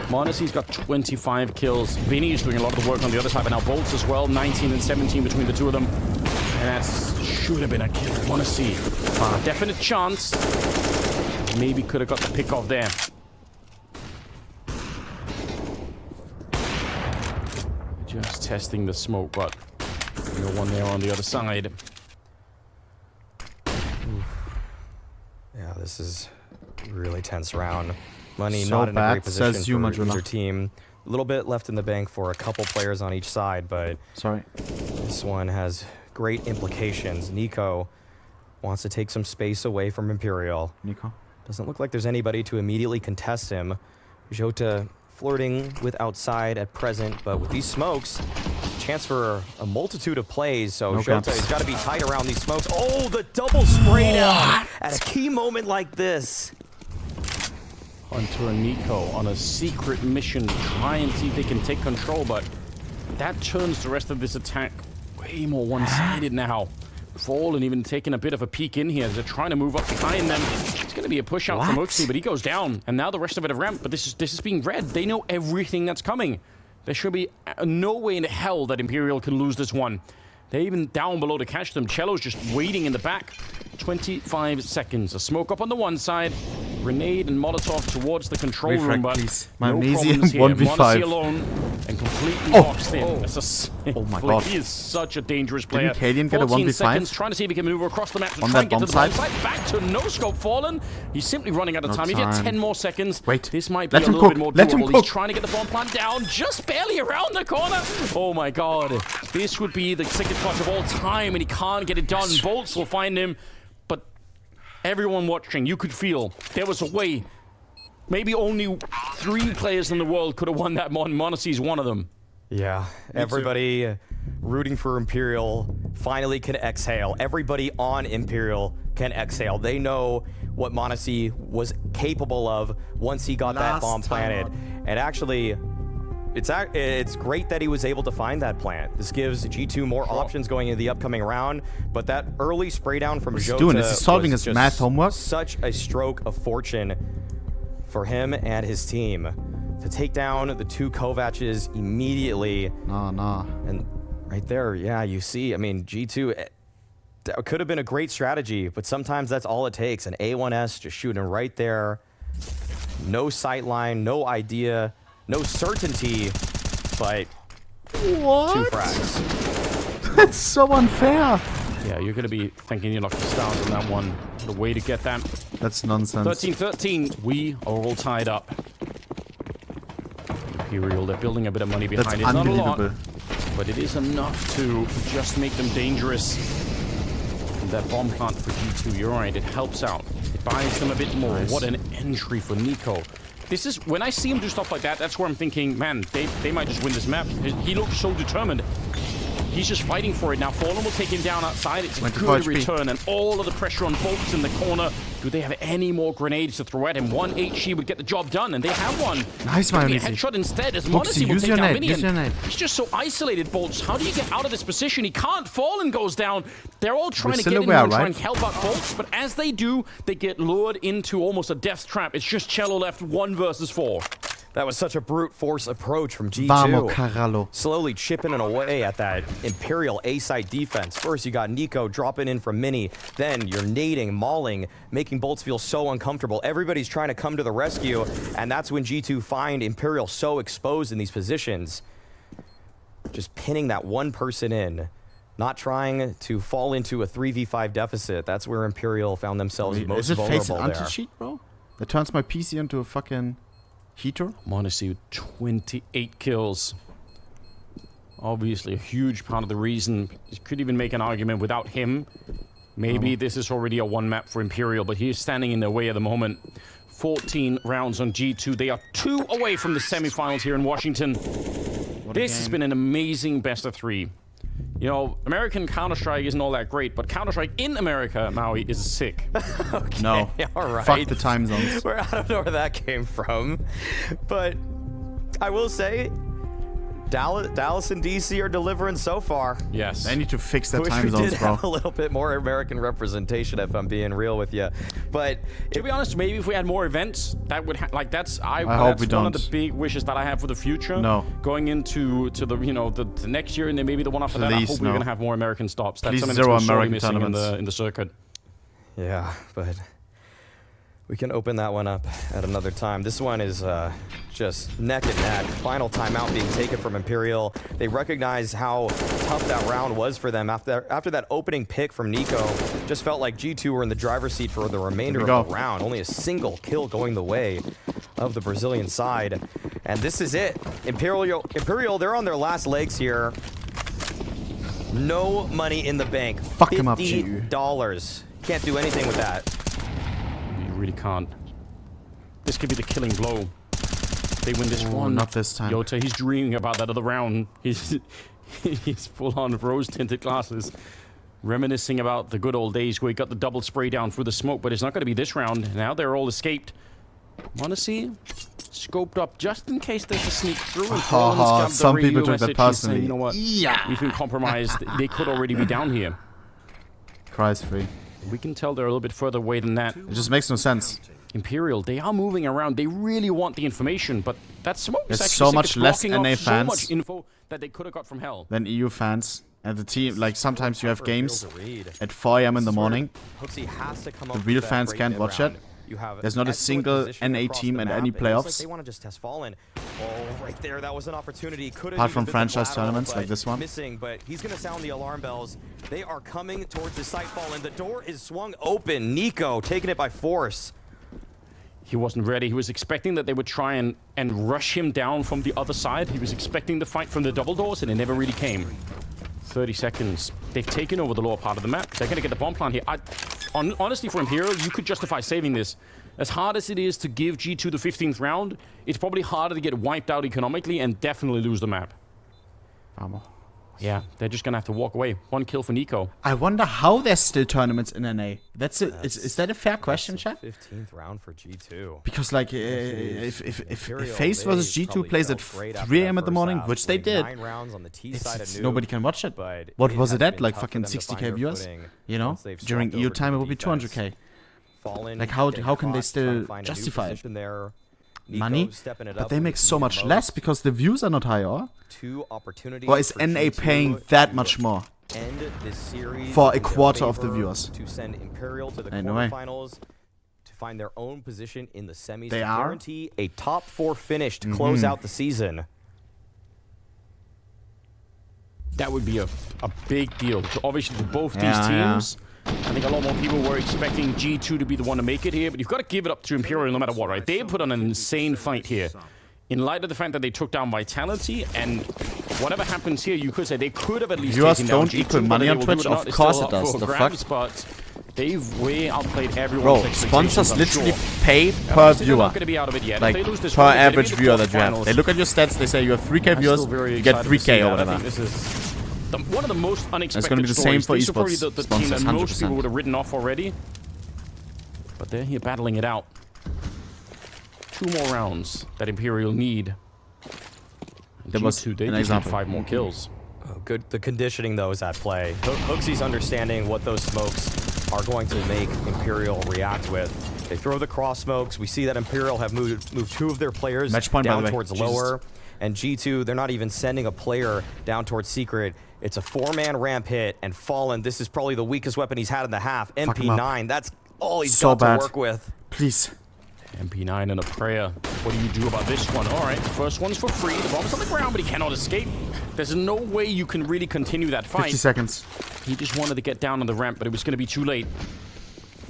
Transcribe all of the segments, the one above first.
Monacy's got 25 kills. Vinny is doing a lot of the work on the other side, but now Bolts as well. 19 and 17 between the two of them. And that should have been a kill. Monacy, definite chance. Maybe could have got the pick off there. Just testing the smoke, but no one there on the other side. Yeah, this is a really tense round. Money So not in a bad, great position says for you, either Majula. team. A little bit left in the bank for a couple players on each side, but Sorry. this one has great implications. Nico wants to take some space away from Imperial. Nico. Doesn't look like there's anybody to immediately contest him. Jota flirting with outside at present, but with these smokes, chance for a multitude of plays. So No Jota gaps. has got to be tight around these smokes. Oh, the double spray down at a key moment like this. Hunter and Nico on a secret mission to try and see if they can take control, but that turns the rest of this attack way more one-sided now. Fallen even taking a bit of a peek in here. They're trying to move up behind them. It's going to be a push out from Oaksy, but he goes down. And now the rest of it have ramped, but this is being read. They know everything that's coming. There should be no way in hell that Imperial can lose this one. They're even down below to catch them. Cello's just waiting in the back. 25 seconds. A smoke up on the one side. Grenade and Molotov towards the control Refrag, room, but please. no Magnesium problems here. 1v5. Monacy alone and completely boxed in. That's a Oh my flick. God. He is such a dangerous player. Didn't Cadian get a 14 1v5? seconds, trying to see if he can move across the map to On try that and get to bomb the bomb side? side. Back to no scope. Fallen. He's simply running out of No time. You get time. 10 more seconds. Wait. This might be Let a him little cook. bit more Let him doable. cook. He's trying to get the bomb plant down, just barely around the corner. Oh my God. This would be the sickest clutch of all time, and he can't get it done. Bolts will find him, but everyone watching, you could feel there was a way. Maybe only 3 players in the world could have won that. Monacy's one of them. Yeah, everybody rooting for Imperial finally can exhale. Everybody on Imperial can exhale. They know what Monacy was capable of once he got that bomb planted. And actually, it's great that he was able to find that plant. This gives G2 more options going into the upcoming round, but that early spray down from Jota doing? Is he solving was his just math homework? Such a stroke of fortune for him and his team to take down the 2 Kovacs immediately. Nah. And right there, yeah, you see, I mean, G2, that could have been a great strategy, but sometimes that's all it takes. An A1S just shooting right there. No sight line, no idea, no certainty, but What? 2 frags. That's so unfair. Yeah, you're going to be thinking you're not going to start on that one. The way to get that. That's nonsense. 13-13. We are all tied up. Imperial, they're building a bit of money behind That's it. Not a lot, unbelievable. but it is enough to just make them dangerous. And that bomb plant for G2, you're right, it helps out. It buys them a bit more. Nice. What an entry for Nico. This is, when I see him do stuff like that, that's where I'm thinking, man, they might just win this map. He looks so determined. He's just fighting for it now. Fallen will take him down outside. It's a 24 good HP. return, and all of the pressure on Bolts in the corner. Do they have any more grenades to throw at him? 1 HE would get the job done, and they have one. Nice, Gonna be a Maionese. headshot instead, as Oopsie, Monacy will use take your down nade, use your Minion. nade. He's just so isolated, Bolts. How do you get out of this position? He can't. Fallen goes down. They're all trying to still get in aware, and try right? and help out Bolts, but as they do, they get lured into almost a death trap. It's just Cello left 1 versus 4. That was such a brute force approach from G2. Vamos, Carallo. Slowly chipping it away at that Imperial A-side defense. First, you got Nico dropping in from Mini. Then you're nading, mauling, making Bolts feel so uncomfortable. Everybody's trying to come to the rescue, and that's when G2 find Imperial so exposed in these positions. Just pinning that one person in. Not trying to fall into a 3v5 deficit. That's where Imperial found themselves Wait, most is it face vulnerable there. anti-cheat, bro? That turns my PC into a fucking heater? Monacy with 28 kills. Obviously a huge part of the reason. You could even make an argument without him. Maybe this is already a 1 map for Imperial, but he's standing in their way at the moment. 14 rounds on G2. They are 2 away from the semifinals here in Washington. This has been an amazing best of 3. You know, American Counter-Strike isn't all that great, but Counter-Strike in America, Maui, is sick. Okay, No. all right. Fuck the time zones. I don't know where that came from, but I will say, Dallas and DC are delivering so far. Yes. They need to fix their Wish time we zones, did bro. have a little bit more American representation, if I'm being real with you. But To be honest, maybe if we had more events, that would like that's hope that's we one of don't. the big wishes that I have for the future. No. Going into the the next year and then maybe the one after that. I Please, hope we're no. gonna have more American stops. That's Please, something zero that's sorely American missing tournaments. in the circuit. yeah, but we can open that one up at another time. This one is just neck and neck. Final timeout being taken from Imperial. They recognize how tough that round was for them after that opening pick from Nico. Just felt like G2 were in the driver's seat for the remainder of the round. Only a single kill going the way of the Brazilian side. And this is it. Imperial, they're on their last legs here. No money in the bank. Fuck him up, G2. $50. Can't do anything with that. You really can't. This could be the killing blow. They win this one. Not this time. Yota, he's dreaming about that other round. He's full on rose-tinted glasses, reminiscing about the good old days where he got the double spray down through the smoke. But it's not going to be this round. Now they're all escaped. Want to see? Scoped up just in case there's a sneak through. And Some people took that personally. Saying, you know what? Yeah. We've been compromised. They could already be down here. Cries free. We can tell they're a little bit further away than that. It just makes no sense. Imperial, they are moving around. They really want the information, but that smoke is There's actually so much less blocking NA off so fans. much info that they could have got from hell. Then EU fans and the team, like sometimes you have games at 4 AM in the morning. The real fans can't watch it. There's not a single NA team in any playoffs. They want to just test Fallen. Oh, right there, that was an opportunity. Apart from franchise tournaments like this one. Missing, but he's going to sound the alarm bells. They are coming towards the site. Fallen. The door is swung open. Nico taking it by force. He wasn't ready. He was expecting that they would try and rush him down from the other side. He was expecting the fight from the double doors, and it never really came. 30 seconds. They've taken over the lower part of the map. They're going to get the bomb plant here. Honestly, for Imperial, you could justify saving this. As hard as it is to give G2 the 15th round, it's probably harder to get wiped out economically and definitely lose the map. Vamos. Yeah, they're just going to have to walk away. 1 kill for Nico. I wonder how there's still tournaments in NA. Is that a fair question, chat? 15th round for G2. Because like if FaZe versus G2 plays at 3 AM in the morning, which they did, nobody can watch it. What was it at? Like fucking 60k viewers? You know? During EU time it would be 200k. Like how can they still justify it? Money? But they make so much less because the views are not high, or? Or is NA paying that much more? For a quarter of the viewers. To send Imperial to the Anyway. quarterfinals to find their own position in the semis. They to are? guarantee a top 4 finish to close out the season. That would be a big deal. So obviously, for both these Yeah. teams, I think a lot more people were expecting G2 to be the one to make it here, but you've got to give it up to Imperial no matter what, right? They put on an insane fight here. In light of the fact that they took down Vitality, and whatever happens here, you could say they could have at least Viewers taken down don't G2, equal whether money they on will do Twitch? or not Of is course still it up does. for The grabs, fuck? but they've way outplayed everyone's Bro, expectations, sponsors I'm literally sure. pay Obviously, per they're viewer. not going to be out of it yet. Like if they lose this per one, they're gonna average be in the viewer that you have. quarterfinals. They look at your stats, they say you have 3k I'm viewers, still very you get excited to see 3k or that. I whatever. think this is one of the most unexpected gonna be the same stories. for These are probably esports the team that sponsors, most 100%. people would have written off already. But they're here battling it out. 2 more rounds that Imperial need. There was G2, they an just need example. 5 more kills. Oh, good. The conditioning, though, is at play. Hooksy's understanding what those smokes are going to make Imperial react with. They throw the cross smokes. We see that Imperial have moved 2 of their players Match point, by down the way. towards Jesus. lower. And G2, they're not even sending a player down towards secret. It's a 4-man ramp hit, and Fallen, this is probably the weakest weapon he's had in the half. Fuck him up. MP9, that's all he's So got bad. to work with. Please. MP9 and a prayer. What do you do about this one? All right, first one's for free. The bomb's on the ground, but he cannot escape. There's no way you can really continue that 50 fight. seconds. He just wanted to get down on the ramp, but it was going to be too late.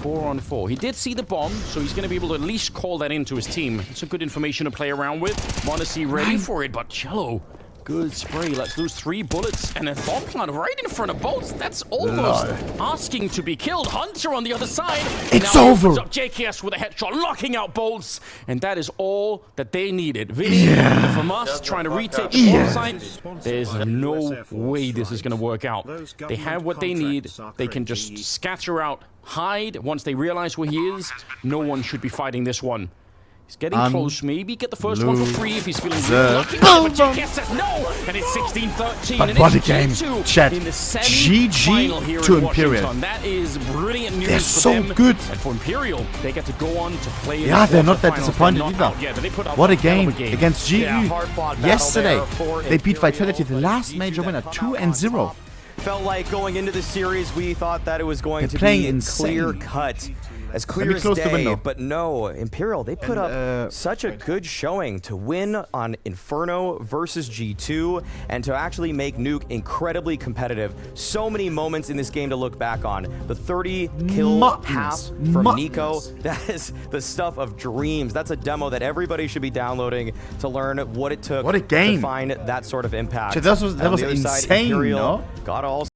4 on 4. He did see the bomb, so he's going to be able to at least call that into his team. It's a good information to play around with. Monacy ready for it, but Cello, good spray. Let's lose 3 bullets and a bomb plant right in front of Bolts. That's almost asking to be killed. Hunter on the other side. It's now over. opens up JKS with a headshot, locking out Bolts, and that is all that they needed. Vinny, the FAMAS trying to retake the bomb site. There's no way this is going to work out. They have what they need. They can just scatter out, hide. Once they realize where he is, no one should be fighting this one. He's getting close. Maybe get the first one for free if he's feeling really lucky. But GKS says no, and it's 16-13. But and what a it's game, G2 chat. in the semi-final here GG to in Imperial. Washington. That is brilliant news They're for so them. good. And for Imperial, they get to go on to play. Yeah, they're not that quarterfinals. disappointed They're not either. out yet, but they put up What a hell of game against GE. Yesterday, they beat Vitality, the last major winner, 2-0. Felt like going into the series, we thought that it was going They're to playing be insane. clear cut. As clear as close the day, window. but no, Imperial, they put up such a good showing to win on Inferno versus G2 and to actually make Nuke incredibly competitive. So many moments in this game to look back on. The 30-kill half from Nico, that is the stuff of dreams. That's a demo that everybody should be downloading to learn what it took What a game. to find that sort of impact. That was On the other insane, side, Imperial no? got all